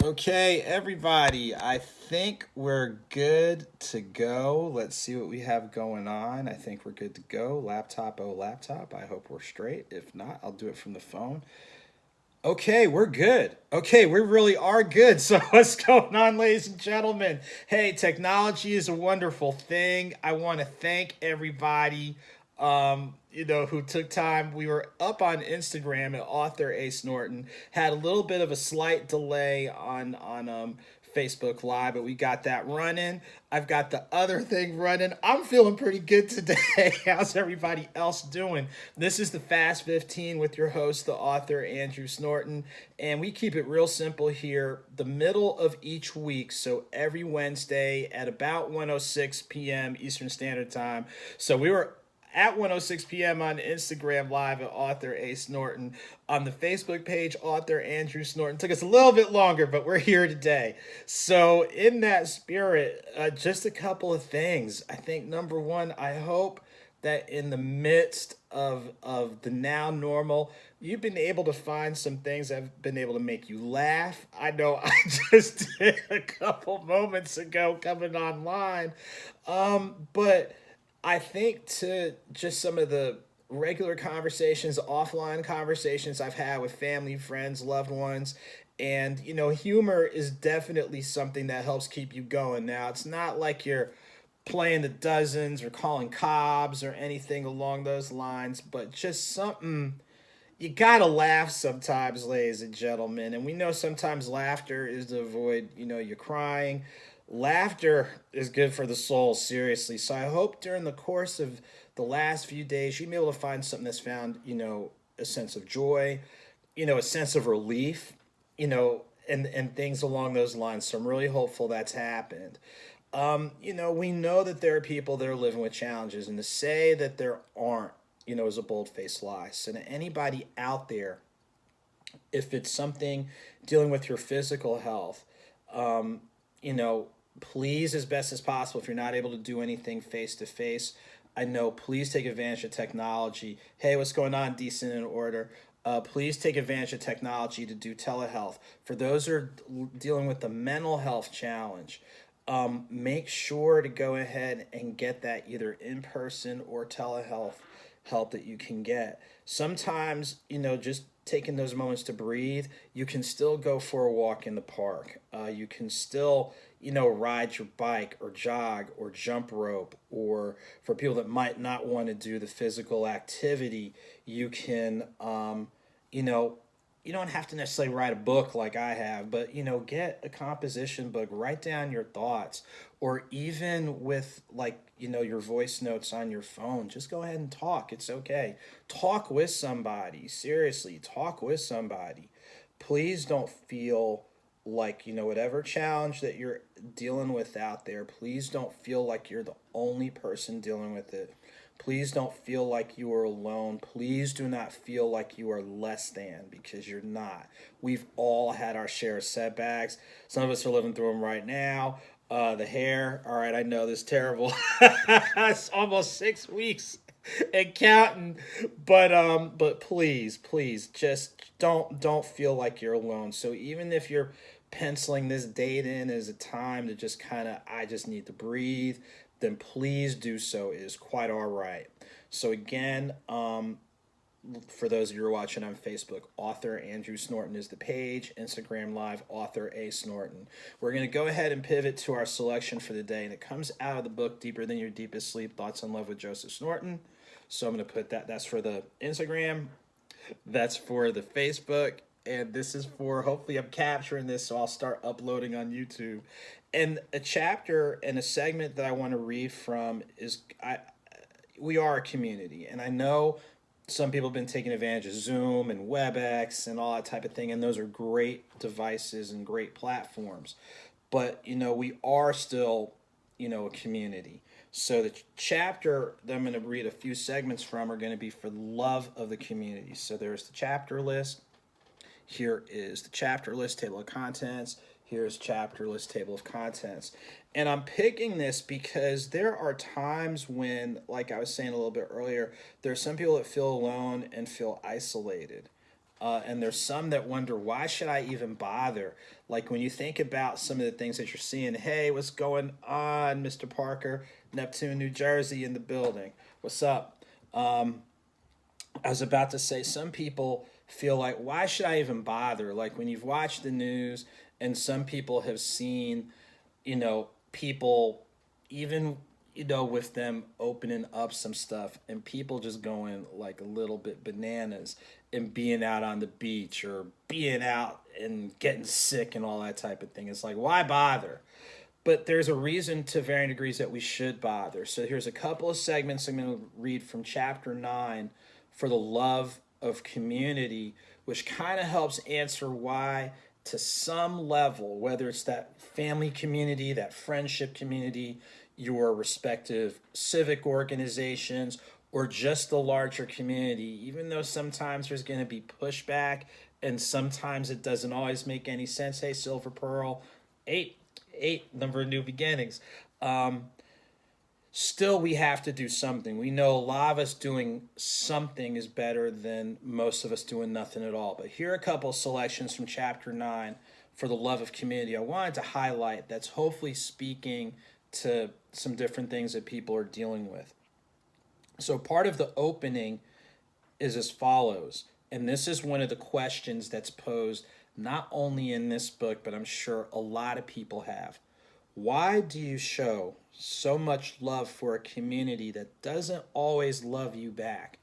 Okay, everybody, I think we're good to go. Let's see what we have going on. I think we're good to go. Laptop, oh, laptop. I hope we're straight. If not, I'll do it from the phone. Okay, we're good. Okay, we really are good. So, what's going on, ladies and gentlemen? Hey, technology is a wonderful thing. I want to thank everybody, who took time. We were up on Instagram at AuthorASnorton. Had a little bit of a slight delay on Facebook Live, but we got that running. I've got the other thing running. I'm feeling pretty good today. How's everybody else doing? This is the Fast 15 with your host, the author Andrew Snorton, and we keep it real simple here. The middle of each week, so every Wednesday at about 1:06 p.m. Eastern Standard Time. So we were at 1:06 p.m. on Instagram Live at Author A. Snorton. On the Facebook page, Author Andrew Snorton. Took us a little bit longer, but we're here today. So, in that spirit, just a couple of things. I think number one, I hope that in the midst of the now normal, you've been able to find some things that have been able to make you laugh. I know I just did a couple moments ago coming online. But I think to just some of the regular conversations, offline conversations I've had with family, friends, loved ones. And, humor is definitely something that helps keep you going. Now, it's not like you're playing the dozens or calling cops or anything along those lines, but just something you gotta laugh sometimes, ladies and gentlemen. And we know sometimes laughter is to avoid, you crying. Laughter is good for the soul, seriously. So I hope during the course of the last few days, you'll be able to find something that's found, a sense of joy, a sense of relief, and things along those lines. So I'm really hopeful that's happened. We know that there are people that are living with challenges, and to say that there aren't, is a bold faced lie. So, to anybody out there, if it's something dealing with your physical health, um, you know, please, as best as possible, if you're not able to do anything face to face, I know, please take advantage of technology. Hey, what's going on? Decent in order. Please take advantage of technology to do telehealth. For those who are dealing with the mental health challenge, make sure to go ahead and get that either in person or telehealth help that you can get. Sometimes, just taking those moments to breathe, you can still go for a walk in the park. You can still, ride your bike or jog or jump rope. Or for people that might not want to do the physical activity, you can, you know, you don't have to necessarily write a book like I have, but get a composition book, write down your thoughts, or even with like, your voice notes on your phone, just go ahead and talk. It's okay. Talk with somebody. Seriously, talk with somebody. Please don't feel like, whatever challenge that you're dealing with out there, please don't feel like you're the only person dealing with it. Please don't feel like you are alone. Please do not feel like you are less than, because you're not. We've all had our share of setbacks. Some of us are living through them right now. The hair, all right, I know this is terrible. It's almost 6 weeks and counting. But please, just don't feel like you're alone. So even if you're penciling this date in as a time to just kind of, I just need to breathe, then please do so. It is quite all right. So again, for those of you who are watching on Facebook, Author Andrew Snorton is the page. Instagram Live, Author A. Snorton. We're going to go ahead and pivot to our selection for the day, and it comes out of the book Deeper Than Your Deepest Sleep, Thoughts on Love with Joseph Snorton. So I'm going to put that's for the Instagram, that's for the Facebook, and this is for, hopefully I'm capturing this so I'll start uploading on YouTube. And a chapter and a segment that I want to read from is, we are a community, and I know some people have been taking advantage of Zoom and WebEx and all that type of thing, and those are great devices and great platforms. But we are still, a community. So the chapter that I'm going to read a few segments from are going to be for the love of the community. So there's the chapter list. Here is the chapter list, table of contents. Here's chapter list, table of contents. And I'm picking this because there are times when, like I was saying a little bit earlier, there's some people that feel alone and feel isolated. And there's some that wonder, why should I even bother? Like when you think about some of the things that you're seeing, hey, what's going on, Mr. Parker? Neptune, New Jersey in the building. What's up? I was about to say, some people feel like, why should I even bother? Like when you've watched the news and some people have seen, people even, with them opening up some stuff and people just going like a little bit bananas and being out on the beach or being out and getting sick and all that type of thing. It's like, why bother? But there's a reason to varying degrees that we should bother. So here's a couple of segments I'm going to read from chapter 9 for the love of community, which kind of helps answer why, to some level, whether it's that family community, that friendship community, your respective civic organizations, or just the larger community, even though sometimes there's going to be pushback and sometimes it doesn't always make any sense. Hey, Silver Pearl, eight number of new beginnings. Still, we have to do something. We know a lot of us doing something is better than most of us doing nothing at all. But here are a couple selections from chapter 9 for the love of community I wanted to highlight that's hopefully speaking to some different things that people are dealing with. So part of the opening is as follows, and this is one of the questions that's posed not only in this book, but I'm sure a lot of people have. Why do you show so much love for a community that doesn't always love you back?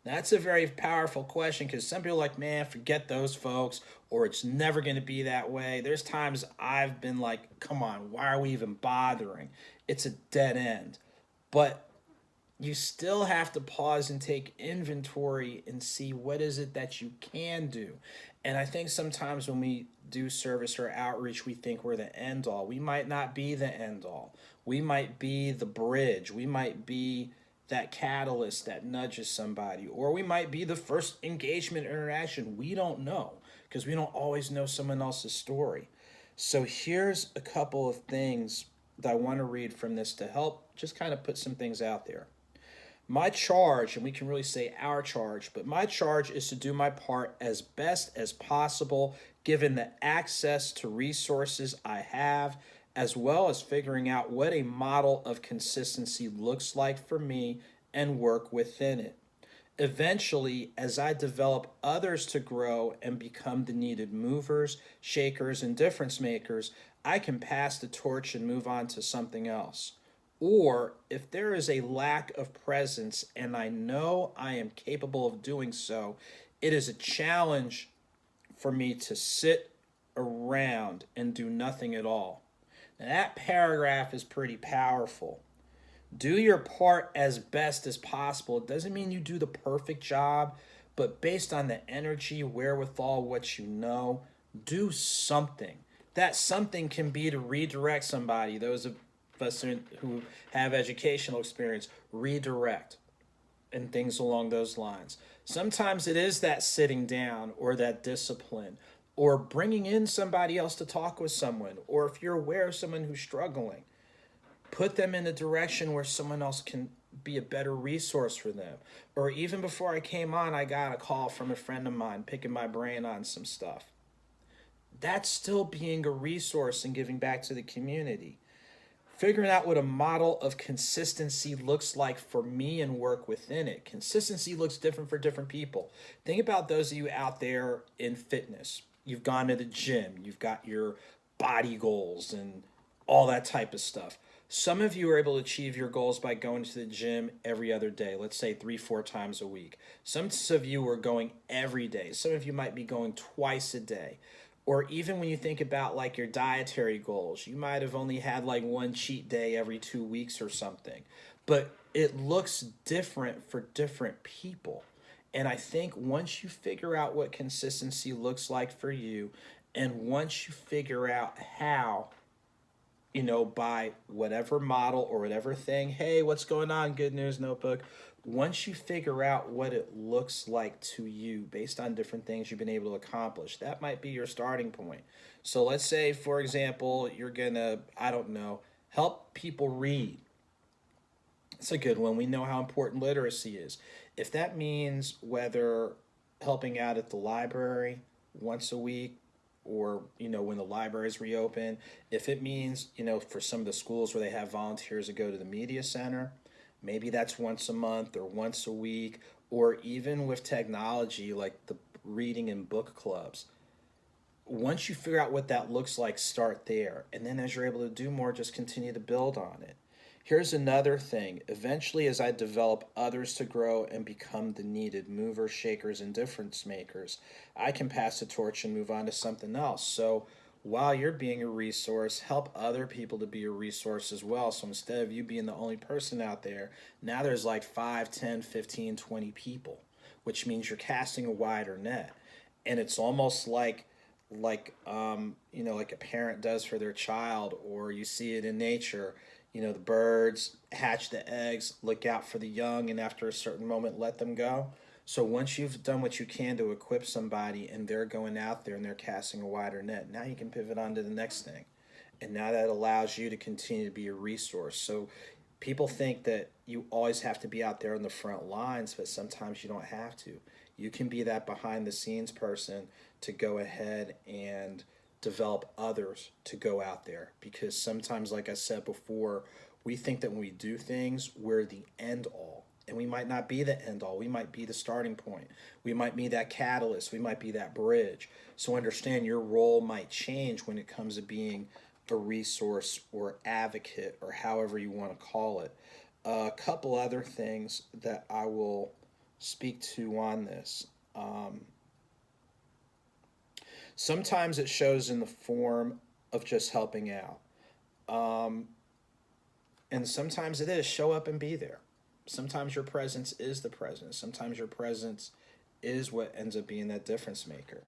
That's a very powerful question because some people are like, man, forget those folks, or it's never going to be that way. There's times I've been like, come on, why are we even bothering? It's a dead end. But you still have to pause and take inventory and see what is it that you can do. And I think sometimes when we do service or outreach, we think we're the end all. We might not be the end all. We might be the bridge. We might be that catalyst that nudges somebody, or we might be the first engagement interaction. We don't know because we don't always know someone else's story. So here's a couple of things that I want to read from this to help just kind of put some things out there. My charge, and we can really say our charge, but my charge is to do my part as best as possible given the access to resources I have, as well as figuring out what a model of consistency looks like for me and work within it. Eventually, as I develop others to grow and become the needed movers, shakers, and difference makers, I can pass the torch and move on to something else. Or if there is a lack of presence and I know I am capable of doing so, it is a challenge for me to sit around and do nothing at all. Now, that paragraph is pretty powerful. Do your part as best as possible. It doesn't mean you do the perfect job, but based on the energy, wherewithal, what you know, do something. That something can be to redirect somebody. Those of us who have educational experience, redirect and things along those lines. Sometimes it is that sitting down or that discipline or bringing in somebody else to talk with someone, or if you're aware of someone who's struggling, put them in a direction where someone else can be a better resource for them. Or even before I came on, I got a call from a friend of mine picking my brain on some stuff. That's still being a resource and giving back to the community. Figuring out what a model of consistency looks like for me and work within it. Consistency looks different for different people. Think about those of you out there in fitness. You've gone to the gym, you've got your body goals and all that type of stuff. Some of you are able to achieve your goals by going to the gym every other day, let's say 3-4 times a week. Some of you are going every day. Some of you might be going twice a day. Or even when you think about like your dietary goals, you might have only had like one cheat day every 2 weeks or something. But it looks different for different people. And I think once you figure out what consistency looks like for you, and once you figure out how, by whatever model or whatever thing, hey, what's going on, Good News Notebook? Once you figure out what it looks like to you based on different things you've been able to accomplish, that might be your starting point. So let's say, for example, you're going to, help people read. It's a good one. We know how important literacy is. If that means whether helping out at the library once a week, or when the libraries reopen. If it means, for some of the schools where they have volunteers that go to the media center, maybe that's once a month or once a week. Or even with technology like the reading and book clubs, once you figure out what that looks like, start there. And then as you're able to do more, just continue to build on it. Here's another thing. Eventually, as I develop others to grow and become the needed movers, shakers, and difference makers, I can pass the torch and move on to something else. So while you're being a resource, help other people to be a resource as well. So instead of you being the only person out there, now there's like 5, 10, 15, 20 people, which means you're casting a wider net. And it's almost like a parent does for their child, or you see it in nature. The birds hatch the eggs, look out for the young, and after a certain moment let them go. So once you've done what you can to equip somebody and they're going out there and they're casting a wider net, now you can pivot on to the next thing. And now that allows you to continue to be a resource. So people think that you always have to be out there on the front lines, but sometimes you don't have to. You can be that behind the scenes person to go ahead and develop others to go out there. Because sometimes, like I said before, we think that when we do things, we're the end all. And we might not be the end all. We might be the starting point. We might be that catalyst. We might be that bridge. So understand your role might change when it comes to being a resource or advocate, or however you want to call it. A couple other things that I will speak to on this. Sometimes it shows in the form of just helping out. Um, and sometimes it is show up and be there. Sometimes your presence is the presence. Sometimes your presence is what ends up being that difference maker.